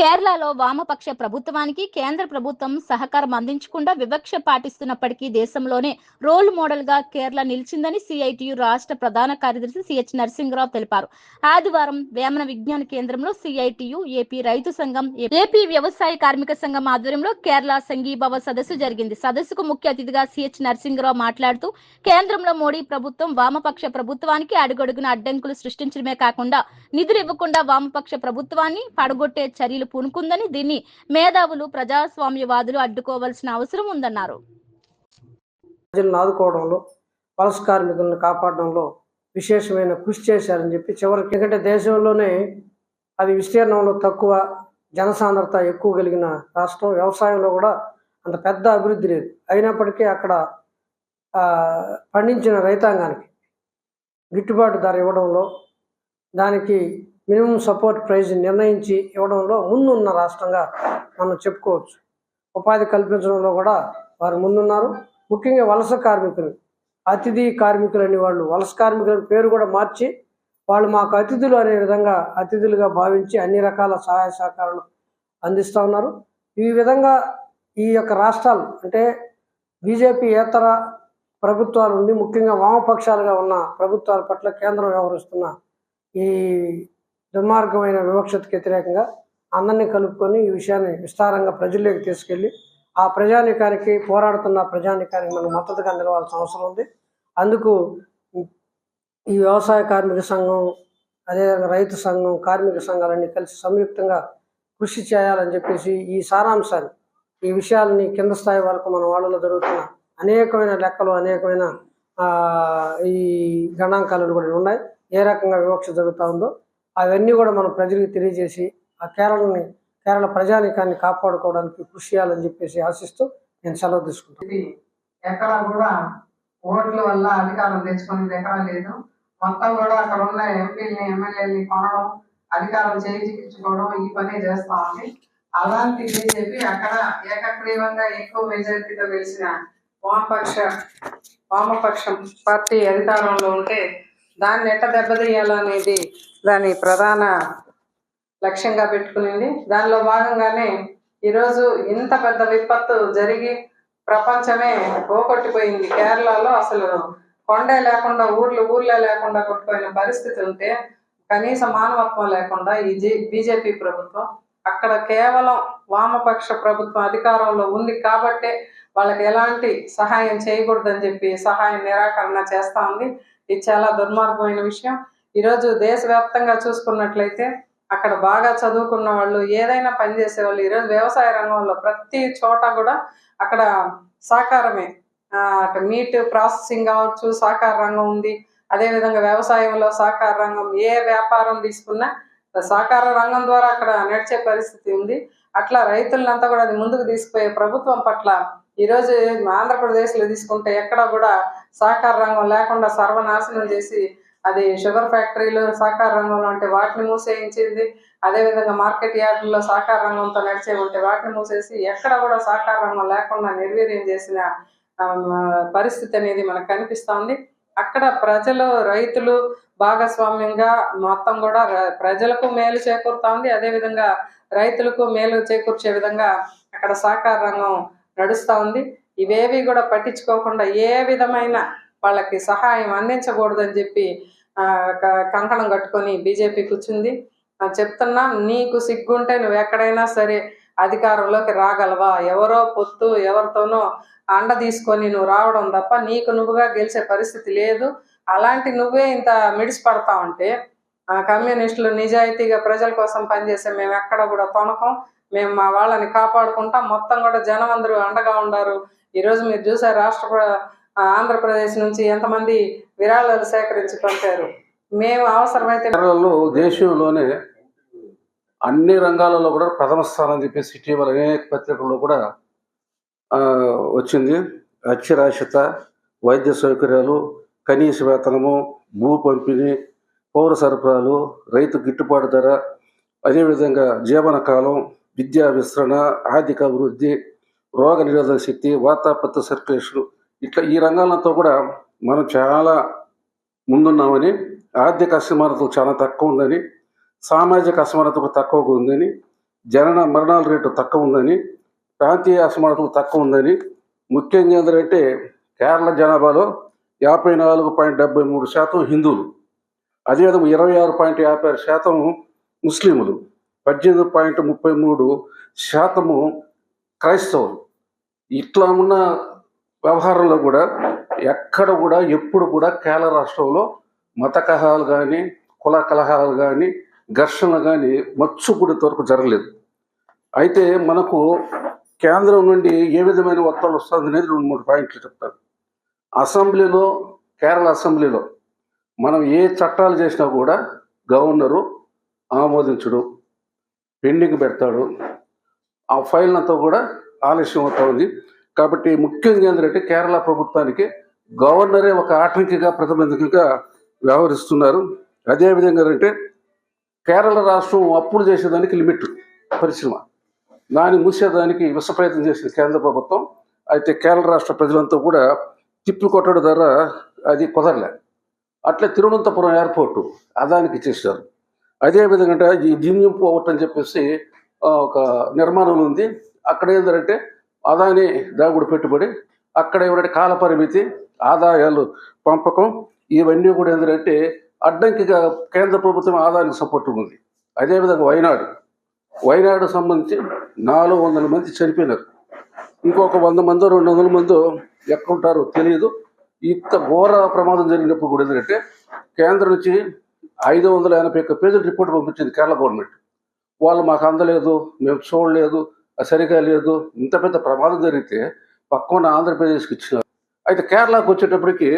కేరళలో వామపక్ష ప్రభుత్వానికి కేంద్ర ప్రభుత్వం సహకారం అందించకుండా వివక్ష పాటిస్తున్నప్పటికీ దేశంలోనే రోల్ మోడల్ గా కేరళ నిలిచిందని సిఐటియు రాష్ట్ర ప్రధాన కార్యదర్శి సిహెచ్ నరసింహరావు తెలిపారు. ఆదివారం వేమన విజ్ఞాన కేంద్రంలో సిఐటియు, ఏపీ రైతు సంఘం, ఏపీ వ్యవసాయ కార్మిక సంఘం ఆధ్వర్యంలో కేరళ సంఘీభావ సదస్సు జరిగింది. సదస్సుకు ముఖ్య అతిథిగా సిహెచ్ నరసింహరావు మాట్లాడుతూ కేంద్రంలో మోడీ ప్రభుత్వం వామపక్ష ప్రభుత్వానికి అడుగడుగున అడ్డంకులు సృష్టించడమే కాకుండా నిధులు ఇవ్వకుండా వామపక్ష ప్రభుత్వాన్ని పడగొట్టే చర్యలు పూనుకుందని, దీన్ని మేధావులు ప్రజాస్వామ్యవాదులు అడ్డుకోవాల్సిన అవసరం ఉందన్నారు. ప్రజలను ఆదుకోవడంలో, వలస కార్మికులను కాపాడడంలో విశేషమైన కృషి చేశారని చెప్పి చివరికి, ఎందుకంటే దేశంలోనే అది విస్తీర్ణంలో తక్కువ, జనసాంద్రత ఎక్కువ కలిగిన రాష్ట్రం. వ్యవసాయంలో కూడా అంత పెద్ద అభివృద్ధి లేదు. అయినప్పటికీ అక్కడ పండించిన రైతాంగానికి గిట్టుబాటు ధర ఇవ్వడంలో, దానికి మినిమం సపోర్ట్ ప్రైజ్ నిర్ణయించి ఇవ్వడంలో ముందున్న రాష్ట్రంగా మనం చెప్పుకోవచ్చు. ఉపాధి కల్పించడంలో కూడా వారు ముందున్నారు. ముఖ్యంగా వలస కార్మికులు, అతిథి కార్మికులు అనే వాళ్ళు, వలస కార్మికుల పేరు కూడా మార్చి వాళ్ళు మాకు అతిథులు అనే విధంగా అతిథులుగా భావించి అన్ని రకాల సహాయ సహకారాలు అందిస్తూ ఉన్నారు. ఈ విధంగా ఈ యొక్క రాష్ట్రాలు అంటే బీజేపీ ఏతర ప్రభుత్వాలు ఉండి ముఖ్యంగా వామపక్షాలుగా ఉన్న ప్రభుత్వాల పట్ల కేంద్రం వ్యవహరిస్తున్న ఈ దుర్మార్గమైన వివక్షతకు వ్యతిరేకంగా అందరినీ కలుపుకొని ఈ విషయాన్ని విస్తారంగా ప్రజల్లోకి తీసుకెళ్ళి ఆ ప్రజానీకానికి, పోరాడుతున్న ప్రజానీకానికి మనం మద్దతుగా నిలవాల్సిన అవసరం ఉంది. అందుకు ఈ వ్యవసాయ కార్మిక సంఘం, అదేవిధంగా రైతు సంఘం, కార్మిక సంఘాలన్నీ కలిసి సంయుక్తంగా కృషి చేయాలని చెప్పేసి ఈ సారాంశాన్ని, ఈ విషయాలని కింద స్థాయి వరకు మన వాళ్ళలో జరుగుతున్న అనేకమైన లెక్కలు, అనేకమైన ఈ గణాంకాలు కూడా ఉన్నాయి. ఏ రకంగా వివక్ష జరుగుతూ ఉందో అవన్నీ కూడా మనం ప్రజలకు తెలియజేసి ఆ కేరళ ప్రజానీకాన్ని కాపాడుకోవడానికి కృషి చేయాలని చెప్పేసి ఆశిస్తూ నేను సెలవు తీసుకుంటాను. ఎక్కడ కూడా ఓట్ల వల్ల అధికారం తెచ్చుకునేది ఎక్కడా లేదు. మొత్తం కూడా అక్కడ ఉన్న ఎంపీలని, ఎమ్మెల్యేలని కొనడం, అధికారం చేయించుకోవడం, ఈ పని చేస్తా ఉంది. అలాంటి బీజేపీ అక్కడ ఏకగ్రీవంగా ఎక్కువ మెజారిటీతో గెలిచిన వామపక్షం పార్టీ అధికారంలో ఉంటే దాన్ని ఎట్ట దెబ్బతీయాలనేది దాని ప్రధాన లక్ష్యంగా పెట్టుకునింది. దానిలో భాగంగానే ఈరోజు ఇంత పెద్ద విపత్తు జరిగి ప్రపంచమే పోగొట్టిపోయింది. కేరళలో అసలు కొండే లేకుండా, ఊర్లే లేకుండా కొట్టుకుపోయిన పరిస్థితి ఉంటే కనీస మానవత్వం లేకుండా ఈ బీజేపీ ప్రభుత్వం అక్కడ కేవలం వామపక్ష ప్రభుత్వం అధికారంలో ఉంది కాబట్టే వాళ్ళకి ఎలాంటి సహాయం చేయకూడదని చెప్పి సహాయం నిరాకరణ చేస్తూ ఉంది. ఇది చాలా దుర్మార్గమైన విషయం. ఈరోజు దేశవ్యాప్తంగా చూసుకున్నట్లయితే అక్కడ బాగా చదువుకున్న వాళ్ళు, ఏదైనా పని చేసేవాళ్ళు ఈరోజు వ్యవసాయ రంగంలో ప్రతి చోట కూడా అక్కడ సహకారమే. మీట్ ప్రాసెసింగ్ కావచ్చు, సహకార రంగం ఉంది. అదేవిధంగా వ్యవసాయంలో సహకార రంగం, ఏ వ్యాపారం తీసుకున్నా సహకార రంగం ద్వారా అక్కడ నడిచే పరిస్థితి ఉంది. అట్లా రైతులంతా కూడా అది ముందుకు తీసుకుపోయే ప్రభుత్వం పట్ల ఈరోజు ఆంధ్రప్రదేశ్లో తీసుకుంటే ఎక్కడ కూడా సహకార రంగం లేకుండా సర్వనాశనం చేసి, అది షుగర్ ఫ్యాక్టరీలు సహకార రంగంలో ఉంటే వాటిని మూసేయించింది. అదేవిధంగా మార్కెట్ యార్డుల్లో సహకార రంగంతో నడిచే ఉంటే వాటిని మూసేసి ఎక్కడ కూడా సహకార రంగం లేకుండా నిర్వీర్యం చేసిన పరిస్థితి అనేది మనకు కనిపిస్తోంది. అక్కడ ప్రజలు, రైతులు భాగస్వామ్యంగా మొత్తం కూడా ప్రజలకు మేలు చేకూరుతోంది. అదేవిధంగా రైతులకు మేలు చేకూర్చే విధంగా అక్కడ సహకార రంగం నడుస్తూ ఉంది. ఇవేవి కూడా పట్టించుకోకుండా ఏ విధమైన వాళ్ళకి సహాయం అందించకూడదని చెప్పి కంకణం కట్టుకొని బీజేపీ కూర్చుంది. చెప్తున్నా, నీకు సిగ్గుంటే నువ్వు ఎక్కడైనా సరే అధికారంలోకి రాగలవా? ఎవరో పొత్తు ఎవరితోనో అండ తీసుకొని నువ్వు రావడం తప్ప నీకు నువ్వుగా గెలిచే పరిస్థితి లేదు. అలాంటి నువ్వే ఇంత మిడిసిపడతా ఉంటే కమ్యూనిస్టులు నిజాయితీగా ప్రజల కోసం పనిచేసే మేము ఎక్కడ కూడా తొనకం. మేము మా వాళ్ళని కాపాడుకుంటాం. మొత్తం కూడా జనం అందరూ అండగా ఉన్నారు. ఈరోజు మీరు చూసారు, ఆంధ్రప్రదేశ్ నుంచి ఎంతమంది విరాళాలు సేకరించి పంపారు. మేము అవసరమైతే దేశంలోనే అన్ని రంగాలలో కూడా ప్రథమ స్థానం చెప్పేసి ఇటీవల అనేక పత్రికల్లో కూడా వచ్చింది. అక్షరాస్యత, వైద్య సౌకర్యాలు, కనీస వేతనము, భూ పంపిణీ, పౌర సరఫరాలు, రైతు గిట్టుబాటు ధర, అదేవిధంగా జీవనకాలం, విద్యా విస్తరణ, ఆర్థిక అభివృద్ధి, రోగ నిరోధక శక్తి, వాతాపత్త సర్క్యులేషన్, ఇట్లా ఈ రంగాలతో కూడా మనం చాలా ముందున్నామని, ఆర్థిక అసమానతలు చాలా తక్కువ ఉందని, సామాజిక అసమానత తక్కువగా ఉందని, జనన మరణాల రేటు తక్కువ ఉందని, ప్రాంతీయ అసమానతలు తక్కువ ఉందని, ముఖ్యంగా ఏంటంటే కేరళ జనాభాలో 54.73% హిందువులు, అదేవిధంగా 26.56% ముస్లింలు, 18.33% క్రైస్తవులు. ఇట్లా ఉన్న వ్యవహారంలో కూడా ఎక్కడ కూడా ఎప్పుడు కూడా కేరళ రాష్ట్రంలో మత కలహాలు కానీ, కుల కలహాలు కానీ, ఘర్షణలు కానీ మచ్చుకుడి వరకు జరగలేదు. అయితే మనకు కేంద్రం నుండి ఏ విధమైన ఒత్తిడి వస్తుంది అనేది 2-3 పాయింట్లు చెప్తాను. అసెంబ్లీలో, కేరళ అసెంబ్లీలో మనం ఏ చట్టాలు చేసినా కూడా గవర్నరు ఆమోదించడు, పెండింగ్ పెడతాడు. ఆ ఫైల్ అంతా కూడా ఆలస్యం అవుతా ఉంది. కాబట్టి ముఖ్యంగా ఏంటంటే కేరళ ప్రభుత్వానికి గవర్నరే ఒక ఆటంకిగా, ప్రతిబంధకంగా వ్యవహరిస్తున్నారు. అదేవిధంగా అంటే కేరళ రాష్ట్రం అప్పులు చేసేదానికి లిమిట్ పరిశ్రమ, దాన్ని మూసేదానికి విశ్వ ప్రయత్నం చేసిన కేంద్ర ప్రభుత్వం. అయితే కేరళ రాష్ట్ర ప్రజలంతా కూడా తిప్పి కొట్టడం ద్వారా అది కుదరలే. అట్లే తిరువనంతపురం ఎయిర్పోర్టు అదానికి ఇచ్చేసారు. అదేవిధంగా అంటే ఈ జిన్యం పోర్ట్ అని చెప్పేసి ఒక నిర్మాణం ఉంది. అక్కడ ఏంటంటే అదాని దాగుడు పెట్టుబడి, అక్కడ ఎవరంటే కాల పరిమితి, ఆదాయాలు పంపకం, ఇవన్నీ కూడా ఏంటంటే అడ్డంకిగా కేంద్ర ప్రభుత్వం ఆదాయానికి సపోర్ట్ ఉంది. అదేవిధంగా వైనాడు సంబంధించి 400 మంది చనిపోయినారు. ఇంకొక 100 మందో 200 మందో ఎక్కడుంటారో తెలియదు. ఇంత ఘోర ప్రమాదం జరిగినప్పుడు కూడా ఏంటంటే కేంద్రం నుంచి 581 పేజీల రిపోర్ట్ పంపించింది కేరళ గవర్నమెంట్. వాళ్ళు మాకు అందలేదు, మేము చూడలేదు, అది సరిగా లేదు. ఇంత పెద్ద ప్రమాదం జరిగితే పక్కన ఆంధ్రప్రదేశ్కి ఇచ్చినారు. అయితే కేరళకు వచ్చేటప్పటికి